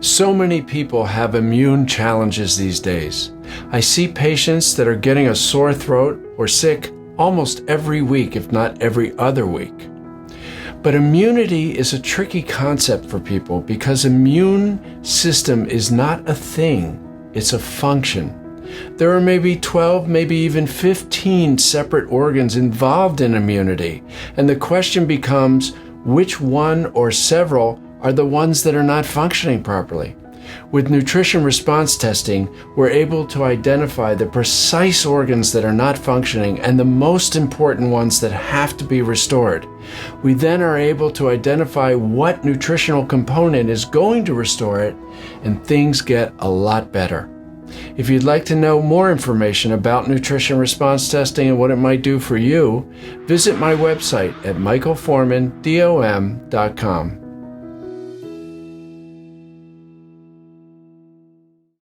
So many people have immune challenges these days. I see patients that are getting a sore throat or sick almost every week, if not every other week. But immunity is a tricky concept for people because immune system is not a thing, it's a function. There are maybe 12, maybe even 15 separate organs involved in immunity, and the question becomes which one or several are the ones that are not functioning properly. With nutrition response testing, we're able to identify the precise organs that are not functioning and the most important ones that have to be restored. We then are able to identify what nutritional component is going to restore it, and things get a lot better. If you'd like to know more information about nutrition response testing and what it might do for you, visit my website at michaelformandom.com.